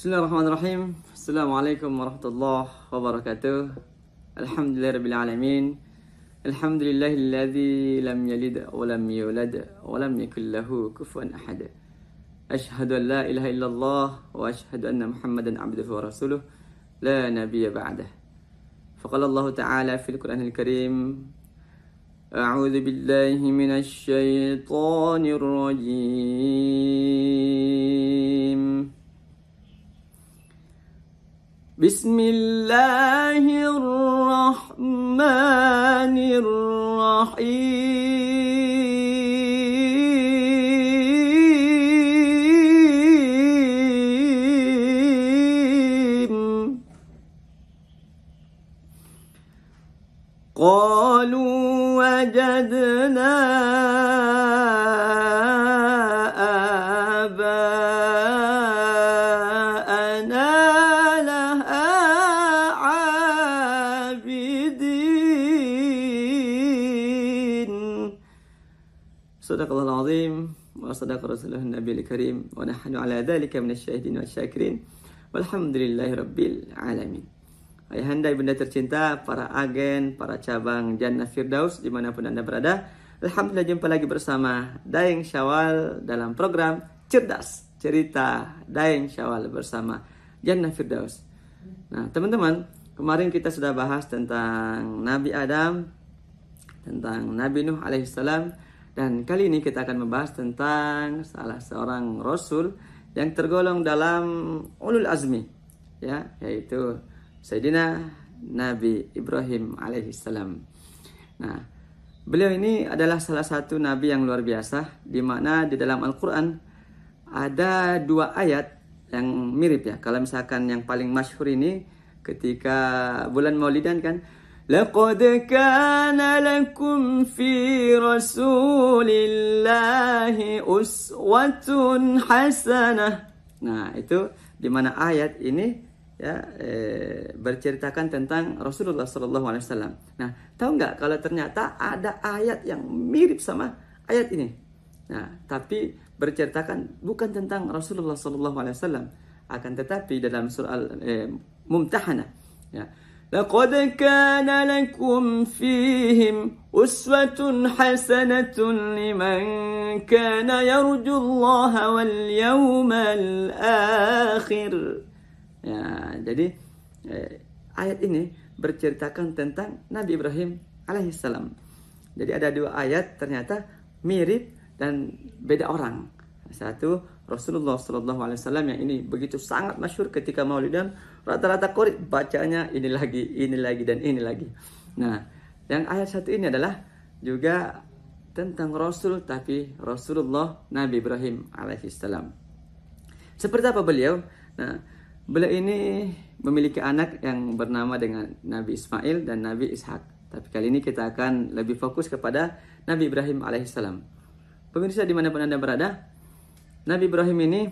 Bismillahirrahmanirrahim. Assalamualaikum warahmatullahi wabarakatuh. Alhamdulillahirabbil alamin. Alhamdulillahilladzi lam yalid wa lam yulad wa lam yakul lahu kufuwan ahad. Asyhadu an la ilaha illallah wa asyhadu anna Muhammadan abduhu wa rasuluh la nabiyya ba'dah. Faqala Allah Ta'ala fil Qur'anil Karim, A'udzu billahi minasy syaithanir rajim. Bismillahirrahmanirrahim. Qalu wajadna Sadaqallahul azim wa sadaqa rasuluhun nabiyil karim wa nahnu ala dzalika minasyahidin wasyakirin walhamdulillahirabbil alamin. Ayahanda ibunda tercinta, para agen, para cabang Jannah Firdaus dimanapun Anda berada, alhamdulillah jumpa lagi bersama Daeng Syawal dalam program Cerdas Cerita Daeng Syawal bersama Jannah Firdaus. Nah teman-teman, kemarin kita sudah bahas tentang Nabi Adam, tentang Nabi Nuh alaihissalam. Dan kali ini kita akan membahas tentang salah seorang Rasul yang tergolong dalam ulul azmi, ya, yaitu Sayyidina Nabi Ibrahim alaihissalam. Nah, beliau ini adalah salah satu Nabi yang luar biasa, di mana di dalam Al-Quran ada dua ayat yang mirip ya. Kalau misalkan yang paling masyhur ini ketika bulan Maulidan kan, لقد كان لكم في رسول الله أسوة حسنة. Nah, itu di mana ayat ini ya berceritakan tentang Rasulullah SAW. Nah, tahu nggak kalau ternyata ada ayat yang mirip sama ayat ini. Nah, tapi berceritakan bukan tentang Rasulullah SAW, akan tetapi dalam surah Mumtahanah ya. لقد كان لكم فيهم أسوة حسنة لمن كان يرجو الله واليوم الآخر. Ya, jadi ayat ini berceritakan tentang Nabi Ibrahim alaihissalam. Jadi ada dua ayat ternyata mirip dan beda orang. Satu Rasulullah SAW yang ini begitu sangat masyhur ketika Maulidan, rata-rata qori bacanya ini lagi dan ini lagi. Nah, yang ayat satu ini adalah juga tentang Rasul, tapi Rasulullah Nabi Ibrahim alaihissalam. Seperti apa beliau? Nah, beliau ini memiliki anak yang bernama dengan Nabi Ismail dan Nabi Ishak. Tapi kali ini kita akan lebih fokus kepada Nabi Ibrahim alaihissalam. Pemirsa dimanapun Anda berada, Nabi Ibrahim ini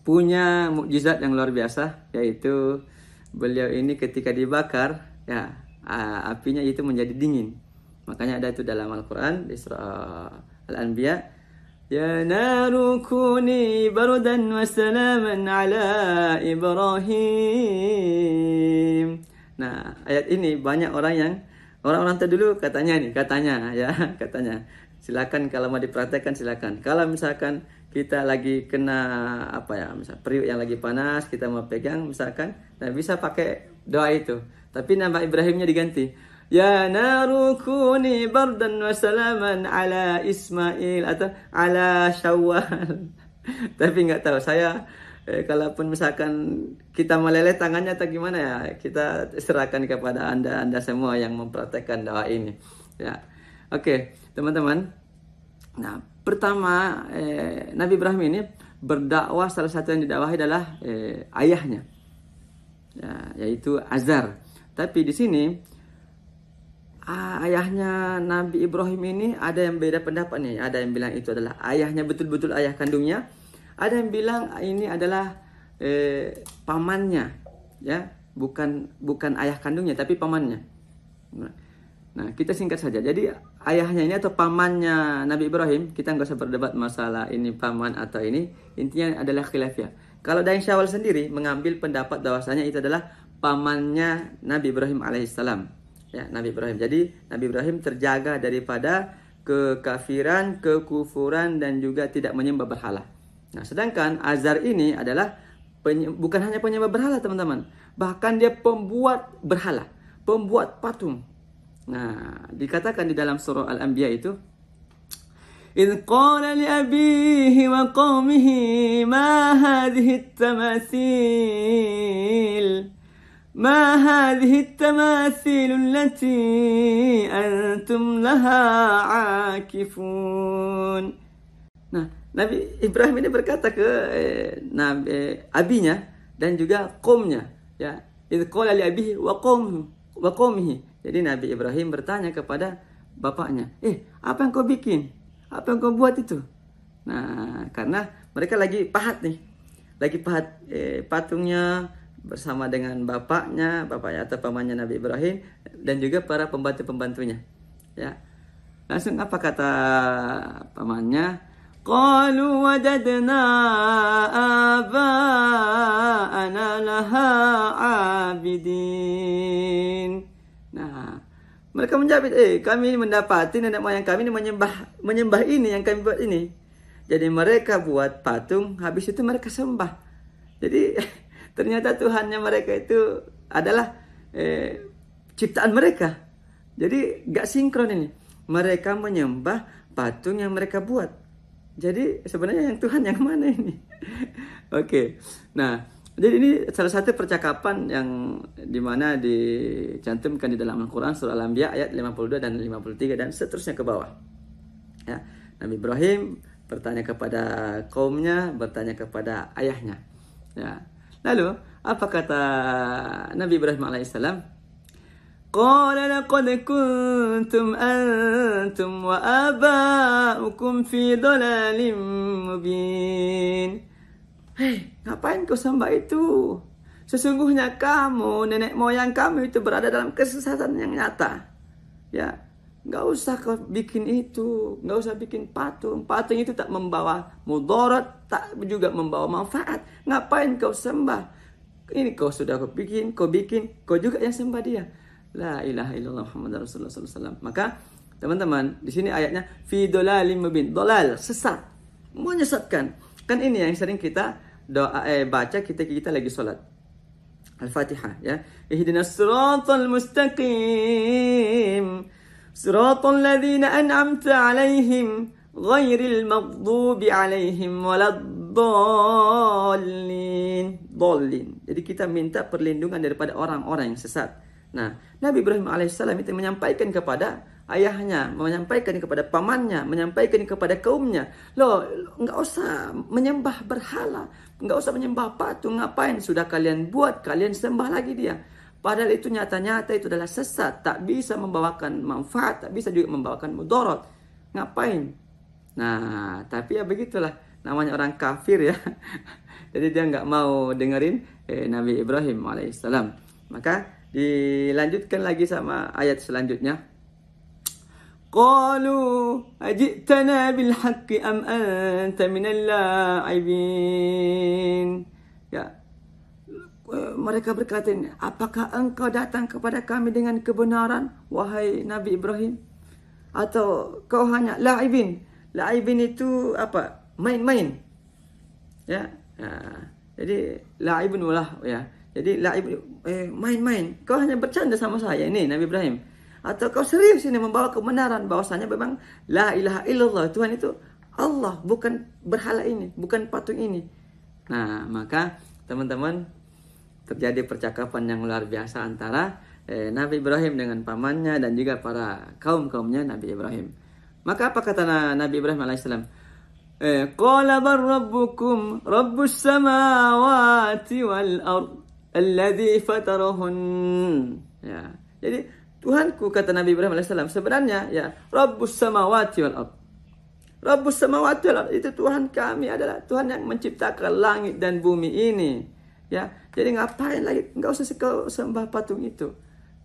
punya mukjizat yang luar biasa, yaitu beliau ini ketika dibakar, ya apinya itu menjadi dingin. Makanya ada itu dalam Al-Quran di surah Al-Anbiya, Ya naru kuni barudan wa salaman ala Ibrahim. Nah, ayat ini banyak orang-orang terdulu katanya silakan kalau mau dipraktekkan silakan. Kalau misalkan kita lagi kena misal periuk yang lagi panas, kita mau pegang misalkan, nah bisa pakai doa itu. Tapi nama Ibrahimnya diganti. Ya naru kuni bardan wa salaman ala Ismail atau ala Syawal. Tapi nggak tahu saya kalaupun misalkan kita meleleh tangannya atau gimana ya, kita serahkan kepada Anda semua yang mempraktekkan doa ini. Ya. Oke, teman-teman. Nah, pertama Nabi Ibrahim ini berdakwah, salah satu yang didakwahi adalah ayahnya, ya, yaitu Azar. Tapi di sini ayahnya Nabi Ibrahim ini ada yang beda pendapat nih. Ada yang bilang itu adalah ayahnya, betul-betul ayah kandungnya. Ada yang bilang ini adalah pamannya, ya, bukan ayah kandungnya tapi pamannya. Nah, kita singkat saja. Jadi ayahnya ini atau pamannya Nabi Ibrahim, kita nggak usah berdebat masalah ini paman atau ini. Intinya adalah khilafiyah. Kalau Daeng Syawal sendiri mengambil pendapat bahwasanya itu adalah pamannya Nabi Ibrahim alaihissalam. Ya, Nabi Ibrahim. Jadi Nabi Ibrahim terjaga daripada kekafiran, kekufuran dan juga tidak menyembah berhala. Nah, sedangkan Azar ini adalah bukan hanya penyembah berhala, teman-teman. Bahkan dia pembuat berhala, pembuat patung. Nah, dikatakan di dalam surah Al-Anbiya itu, إذ قال لأبيه وقومه ما هذه التماثيل التي أنتم لها عاكفون. Nah, Nabi Ibrahim ini berkata ke abinya dan juga kaumnya, ya. إذ قال لأبيه وقومه. Jadi Nabi Ibrahim bertanya kepada bapaknya, apa yang kau bikin? Apa yang kau buat itu? Nah, karena mereka lagi pahat nih. Lagi pahat patungnya bersama dengan bapaknya atau pamannya Nabi Ibrahim dan juga para pembantu-pembantunya. Ya. Langsung apa kata pamannya? Qalu wajadna aba'ana laha abidin. Nah, mereka menjawab, kami mendapati nenek moyang kami ini menyembah ini yang kami buat ini. Jadi mereka buat patung, habis itu mereka sembah. Jadi ternyata Tuhannya mereka itu adalah ciptaan mereka. Jadi gak sinkron ini. Mereka menyembah patung yang mereka buat. Jadi sebenarnya yang Tuhan yang mana ini? Oke. Nah, jadi ini salah satu percakapan yang dimana dicantumkan di dalam Al-Quran surah Al-Anbiya ayat 52 dan 53 dan seterusnya ke bawah. Ya, Nabi Ibrahim bertanya kepada kaumnya, bertanya kepada ayahnya. Ya. Lalu apa kata Nabi Ibrahim alaihissalam? Qala laqad kuntum antum wa aba'ukum fi dhalalin mubin. Hei, ngapain kau sembah itu? Sesungguhnya kamu, nenek moyang kamu itu berada dalam kesesatan yang nyata. Ya, nggak usah kau bikin itu, nggak usah bikin patung. Patung itu tak membawa mudarat, tak juga membawa manfaat. Ngapain kau sembah? Ini kau sudah kau bikin, kau juga yang sembah dia. La ilaha illallah Muhammadur Rasulullah sallallahu alaihi wasallam. Maka teman-teman, di sini ayatnya fi dhalalim mubin. Dhalal, sesat, menyesatkan. Kan ini yang sering kita baca kita lagi sholat. Al-Fatihah, ya. Ihdinas siratal mustaqim. Siratal ladzina an'amta 'alaihim ghairil maghdubi 'alaihim waladdallin. Jadi kita minta perlindungan daripada orang-orang yang sesat. Nah, Nabi Ibrahim alaihissalam itu menyampaikan kepada ayahnya, menyampaikan kepada pamannya, menyampaikan kepada kaumnya, loh, nggak usah menyembah berhala, nggak usah menyembah patung, ngapain? Sudah kalian buat, kalian sembah lagi dia. Padahal itu nyata-nyata itu adalah sesat, tak bisa membawakan manfaat, tak bisa juga membawakan mudarat. Ngapain? Nah, tapi ya begitulah, namanya orang kafir ya. Jadi dia nggak mau dengerin Nabi Ibrahim alaihissalam. Maka dilanjutkan lagi sama ayat selanjutnya. Qalu ajitana bil haqqi am anta minal la'ibin. Ya. Mereka berkata, apakah engkau datang kepada kami dengan kebenaran, wahai Nabi Ibrahim? Atau kau hanya la'ibin? La'ibin itu apa? Main-main. Ya. Jadi la'ibun walah, ya. Jadi la'ibun main-main. Kau hanya bercanda sama saya ini Nabi Ibrahim. Atau kau serius ini membawa kebenaran bahwasanya memang la ilaha illallah, Tuhan itu Allah, bukan berhala ini, bukan patung ini. Nah, maka teman-teman, terjadi percakapan yang luar biasa antara Nabi Ibrahim dengan pamannya dan juga para kaum-kaumnya Nabi Ibrahim. Maka apa kata Nabi Ibrahim alaihissalam? Qala bar rabbukum rabbus samawati wal ard alladzi fatarahun. Ya. Jadi Tuhanku, kata Nabi Ibrahim alaihissalam, sebenarnya ya Rabbus samawati wal ard. Rabbus samawati wal ard itu Tuhan kami adalah Tuhan yang menciptakan langit dan bumi ini. Ya, jadi ngapain lagi? Enggak usah kau sembah patung itu.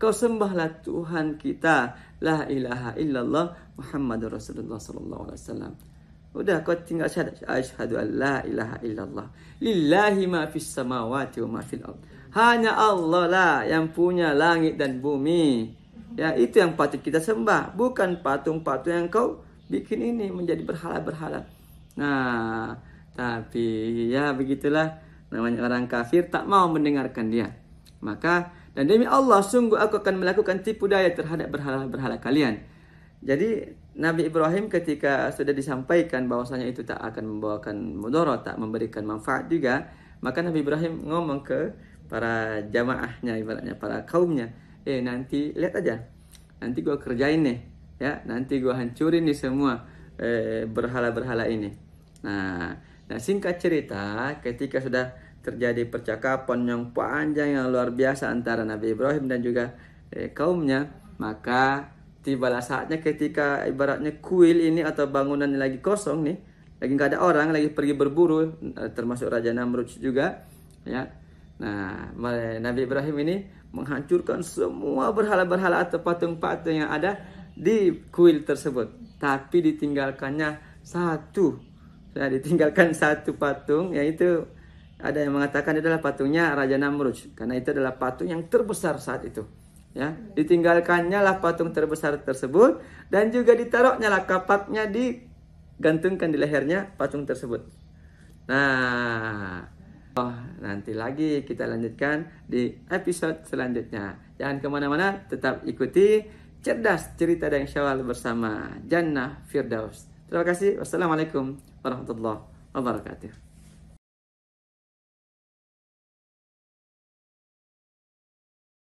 Kau sembahlah Tuhan kita, la ilaha illallah Muhammadur Rasulullah sallallahu alaihi wasallam. Udah kau tinggal syahadat, asyhadu an la ilaha illallah. Lillahi ma fis samawati wa ma fil ard. Hanya Allah lah yang punya langit dan bumi. Ya, itu yang patut kita sembah, bukan patung-patung yang kau bikin ini menjadi berhala-berhala. Nah, tapi ya begitulah namanya orang kafir, tak mau mendengarkan dia. Maka, dan demi Allah, sungguh aku akan melakukan tipu daya terhadap berhala-berhala kalian. Jadi Nabi Ibrahim ketika sudah disampaikan bahwasanya itu tak akan membawakan mudarat, tak memberikan manfaat juga, maka Nabi Ibrahim ngomong ke para jamaahnya, ibaratnya para kaumnya, nanti lihat aja, nanti gua kerjain nih, ya, nanti gua hancurin nih semua berhala-berhala ini. Nah, singkat cerita, ketika sudah terjadi percakapan yang panjang yang luar biasa antara Nabi Ibrahim dan juga kaumnya, maka tibalah saatnya ketika ibaratnya kuil ini atau bangunan ini lagi kosong nih, lagi nggak ada orang, lagi pergi berburu, termasuk Raja Namrud juga, ya. Nah, Nabi Ibrahim ini menghancurkan semua berhala-berhala atau patung-patung yang ada di kuil tersebut, tapi ditinggalkannya satu, ditinggalkan satu patung, yaitu ada yang mengatakan adalah patungnya Raja Namrud, karena itu adalah patung yang terbesar saat itu. Ya, ditinggalkannya lah patung terbesar tersebut, dan juga ditaruhnya lah kapaknya, digantungkan di lehernya patung tersebut. Nah, nanti lagi kita lanjutkan di episode selanjutnya. Jangan kemana-mana, tetap ikuti Cerdas Cerita dan Syawal bersama Jannah Firdaus. Terima kasih. Wassalamualaikum warahmatullahi wabarakatuh.